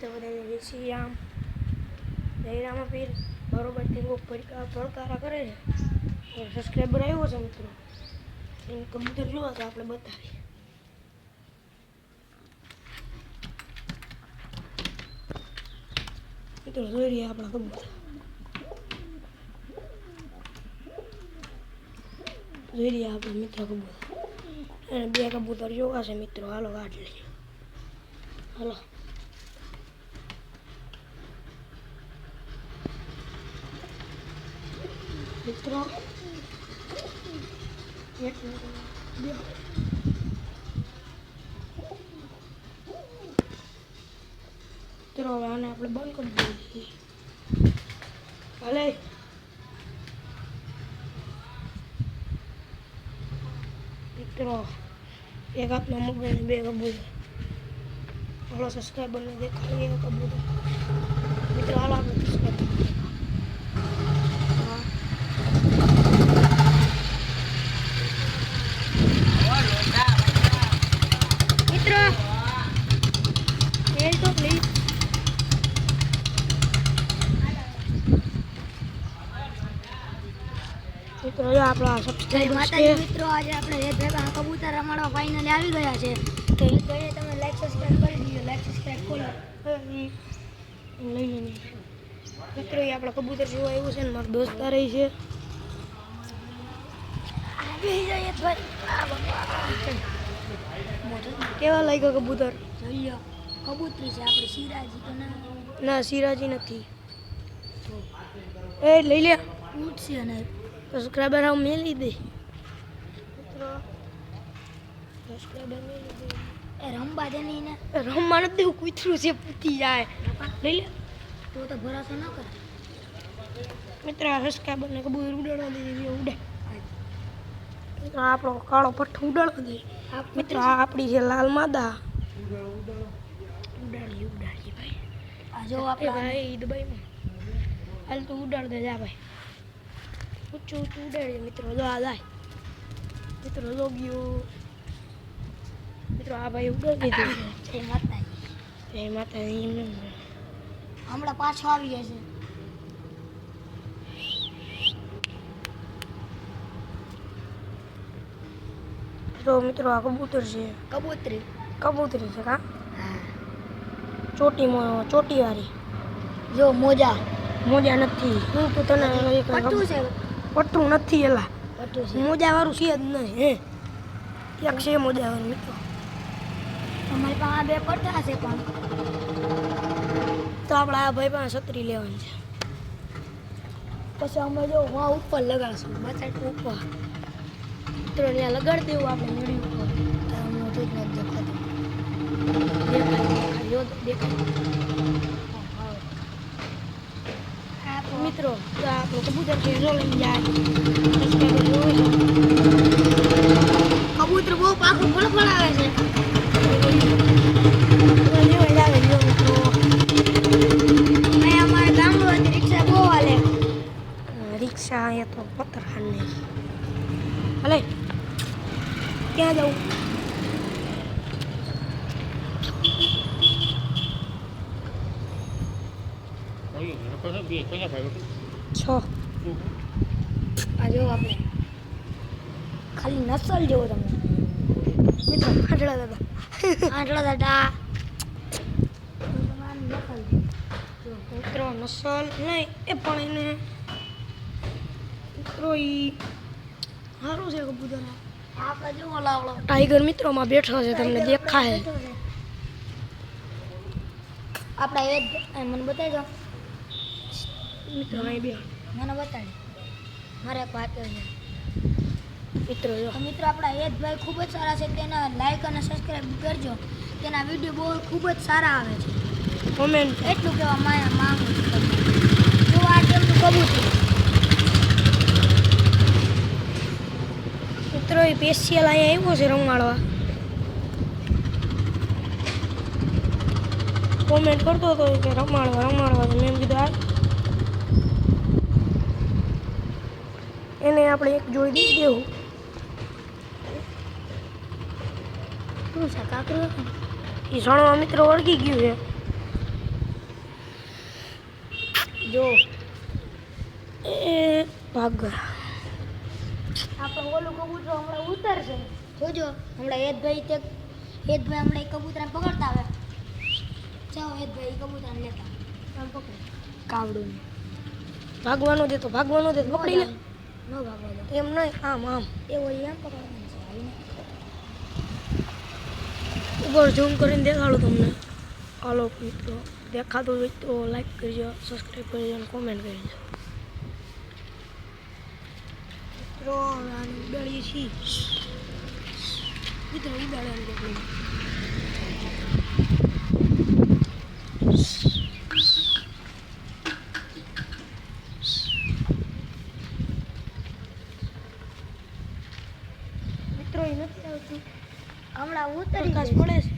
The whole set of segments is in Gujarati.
મિત્રો બધાને જય શ્રી રામ જય રામાપીર બરોબરથી લોકો પડકારા કરે છે સબસ્ક્રાઈબર આવ્યો છે મિત્રો એને કબૂતર જોવા તો આપણે બતાવીએ મિત્રો જોઈ રહ્યા આપણા કબૂતર જોઈ રહ્યા આપણા મિત્ર કબૂતર અને બે કબૂતર જોવા છે મિત્રો હાલો કાઢ લઈએ હાલો મિત્રો મિત્રો હવે આને આપણે બંધ કરી દઈએ હાલે મિત્રો એક હાથમાં મોબાઈલ બે કબૂતર હાલો સબસ્ક્રાઈબરને દેખાડીએ કબૂતર મિત્રો હાલો આપણે સબસ્ક્રાઈબ મિત્રો આપણા સબસ્ક્રાઇબર છે મિત્રો આજે આપણે એ ભેગા કબૂતર રમાડવા ફાઇનલી આવી ગયા છે તો એ કહીએ તમે લાઈક સબસ્ક્રાઇબ કરી દીજો લાઈક સબસ્ક્રાઇબ કરો લઈ લેની મિત્રો એ આપણા કબૂતર જોવા આવ્યું છે ને મારા દોસ્તાર રહી છે કેવા લાગ્યો કબૂતર જોઈએ કબૂતરી છે આપણે સિરાજી તો ના સિરાજી નથી એ લઈ લે ઉઠશે અને સબસ્ક્રાઈબર આવ મેલી દે મિત્રો સબસ્ક્રાઈબર મેલી દે એ રમવા દે નહીં ને રમવા નથી દેવું કૂતરું છે પૂતી જાય લઈ લે તો ભરોસો ન કરે મિત્રો સબસ્ક્રાઈબરને કબૂતર ઉડાડવા દે ઉડે મિત્રો આપણો કાળો પઠ્ઠો ઉડાડવા દે મિત્રો આ આપણી છે લાલ માદા ઉડાડીએ ભાઈ આ જો આપણે ભાઈ દુબઈમાં હાલ તું ઉડાડ દે જા ભાઈ ઊંચું ઊંચું ઉડાડીએ મિત્રો જો આ જાય મિત્રો જો ગયો મિત્રો આ ભાઈ ઉડાડી દીધું જય માતાજી હમણાં પાછો આવી ગયા છે તો મિત્રો આ કબૂતર છે કબૂતરી છે કા ચોટી વાળી જો મોજા નથી હું તો તને પટ્ટું નથી એલા મોજા વાળું છે જ નહીં હે એક છે મોજા વાળું મિત્રો અમારી પાસે બે પટ્ટા છે પણ તો આપણે આ ભાઈ પાસે છત્રી લેવાની છે પછી અમે જો વાં ઉપર લગાડશું બચાટ ઉપર મિત્રો ત્યાં લગાડી દેવું આપણે નડી ઉપર મોટું જ નથી દેખાતું મિત્રો આપણું કબૂતર છે લઈ જાય કબૂતર બહુ પાકું ફળ આવે છે અમારા ગામમાં રિક્ષા બહુ હાલે રિક્ષા એ તો પથ્થર ખાને ભલે ક્યાં જવું આ જો આપણે ખાલી નસલ જેવો તમે મિત્રો આંટલા દાદા મિત્રો નસલ નહીં એ પણ એને મિત્રો ઈ સારું છે કબૂતર આપણે જો લાવડો ટાઈગર મિત્રોમાં બેઠો છે તમને દેખાય આપણા એ મને બતાવી દો મિત્રો અહીં બે મને બતાડી મારે એક વાત છે મિત્રો જો મિત્રો આપણા હેતભાઈ ખૂબ જ સારા છે તેના લાઈક અને સબસ્ક્રાઈબ કરજો તેના વિડીયો બહુ ખૂબ જ સારા આવે છે કોમેન્ટ એટલું કહેવા માંગુ છું જો આ તેમનું કબૂતર મિત્રો એ સ્પેશિયલ અહીંયા આવ્યો છે રમાડવા કોમેન્ટ કરતો હતો કે રમાડવા તો મેં કીધું આ એને આપણે એક જોઈ દઈ દેવું શું છે કાકરું એ સણવા મિત્રો વળગી ગયું છે જો એ ભાગ આપણે ઓલું કબૂતર હમણાં ઉતરશે જોજો હમણાં હેતભાઈ હમણાં કબૂતરા પકડતા આવે ચાલો હેતભાઈ કબૂતરા લેતા આમ પકડે કાવડું ભાગવાનો દે તો પકડી લે ન ભાગવા દે એમ નહીં આમ એવો એમ પકડવાનું છે આવીને ઉપર ઝૂમ કરીને દેખાડું તમને. હાલો મિત્રો, દેખાતું હોય તો લાઈક કરજો, સબસ્ક્રાઈબ કરજો અને કોમેન્ટ કરજો. મિત્રો ઉડાડીએ છીએ મિત્રો, ઉડાડવાનું કેટલું મિત્રો એ નથી આવતું. હમણાં ઉતરી પ્રકાશ પડે છે,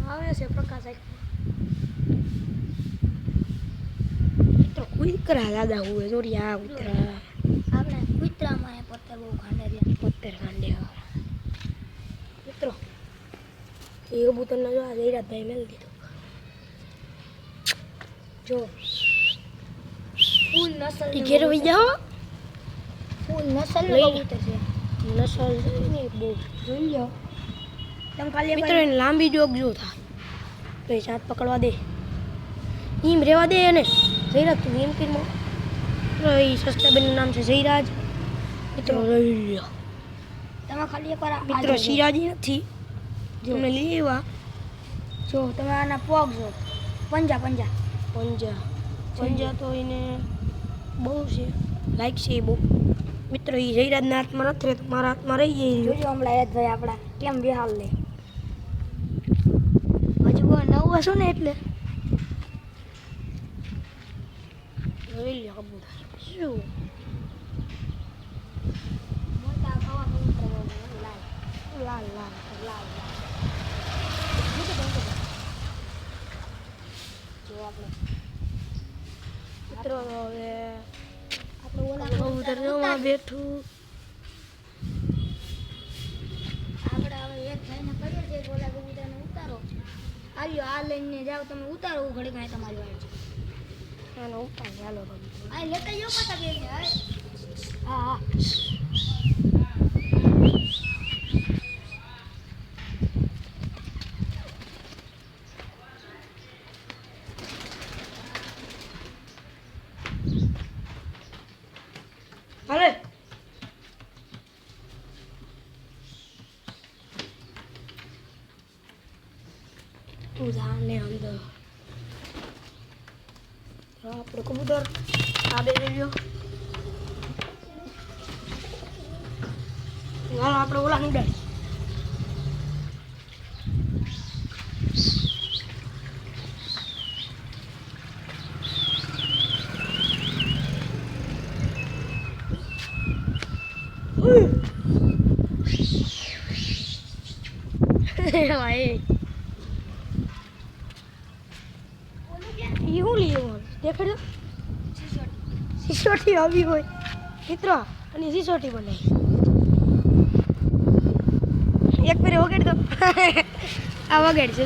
આવે છે પ્રકાશ. મિત્રો કુતરા દાદા હોય જોરિયા કુતરા. આપણે કૂતરામાં પોતે બહુ ખાંડે મિત્રો એ કબૂતરને જો આ જયરાજભાઈ મેળ દીધું. જો ફૂલ નસલ ઘેર વહી જાઓ. ફૂલ નસલ લઈ કબૂતર છે નસલ ને બહુ જોઈ લો તમે ખાલી મિત્રો. એને લાંબી જોગ જો થાય તો એ સાત પકડવા દે, એમ રહેવા દે એને. જયરાજ તું એમ કીધું મિત્રો. એ સસ્તાબેનનું નામ છે જયરાજ. મિત્રો લઈ લો. તમે ખાલી એકવાર મિત્રો સિરાજી નથી તમને લેવા. જો તમે આના પગ જો પંજા પંજા તો એને બહુ છે, લાઈક છે એ બહુ. મિત્રો એ જયરાજના હાથમાં નથી રહેતો, મારા હાથમાં રહી જાય. જોજો હમણાં યાદભાઈ આપણા કેમ વિહાલ લે. હજુ નવું હશું ને એટલે જોઈ લો કબૂતર શું મોટા ખાવા કબૂતર લાલ લાલ લાલ લાલ જો આપણે મિત્રો હવે આપણે ઓલા કબૂતર જોવા બેઠું. આપણે હવે એક ભાઈને કહીએ છીએ કે ઓલા કબૂતરને ઉતારો. આવ્યો આ લઈને જાઓ તમે ઉતારો ઘડી કાંઈ તમારી વાત છે. ચાલો ઉપાય ચાલો કબૂતર. આ લેતા જાઓ પાછા બે હા હાલે તું જાને અંદર. આપણો કબૂતર આ બે રહ્યો. હાલો આપણે ઓલા ઉડાડી. ભાઈ એવું લેવું દેખાડો. સિસોટી આવી હોય મિત્રો, અને સિસોટી બનાવી એક ફેરે વગાડ દો. આ વગાડ છે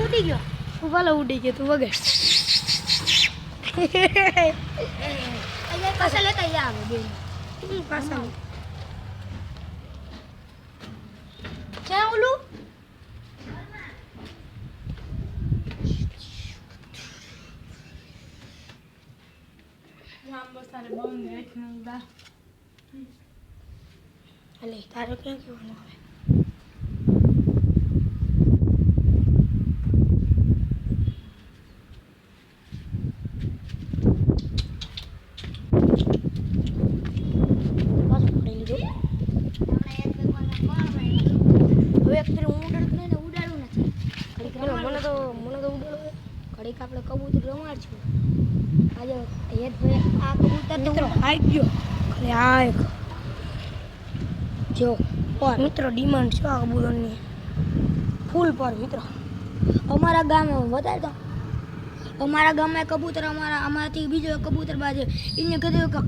ઉડી ગયો તું ભલે ઉડી ગયો તું વગાડ. પાછા લેતા આવે બે પાછા ક્યાં ઓલું અલે તારો ક્યાં કહેવાનું આવે. હવે અત્યારે હું ઉડાડું નથી મને તો ઉડાડો. ઘડીક આપણે કબૂતર રમાડશું. આજે હેતભાઈ આ કબૂતર મિત્રો આવી ગયો ખાલી આ એક જો પર મિત્રો ડિમાન્ડ છે આ કબૂતરની ફૂલ પર. મિત્રો અમારા ગામમાં વધારે તો અમારા ગામમાં કબૂતર અમારાથી બીજો એક કબૂતર બાજે એને કીધું કે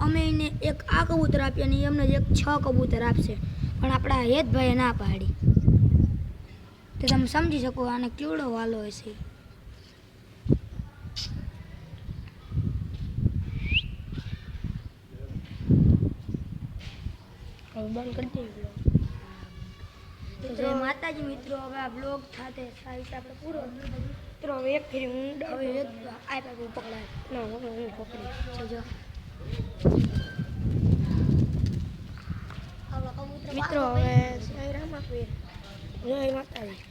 અમે એને એક આ કબૂતર આપીએ અને એમને એક 6 કબૂતર આપશે, પણ આપણા હેતભાઈએ ના પાડી. તો તમે સમજી શકો આને કેવડો વાલો હશે. હવે બંધ કરી દઈએ vlog. જય માતાજી મિત્રો, હવે આ બ્લોગ સાથે સાહિત્ય આપણે પૂરો. મિત્રો હવે એક ફેરી હું હવે આ પાછું પકડાય. ના હું પકડી જો મિત્રો હવે જય રામ આપીએ. જય માતાજી.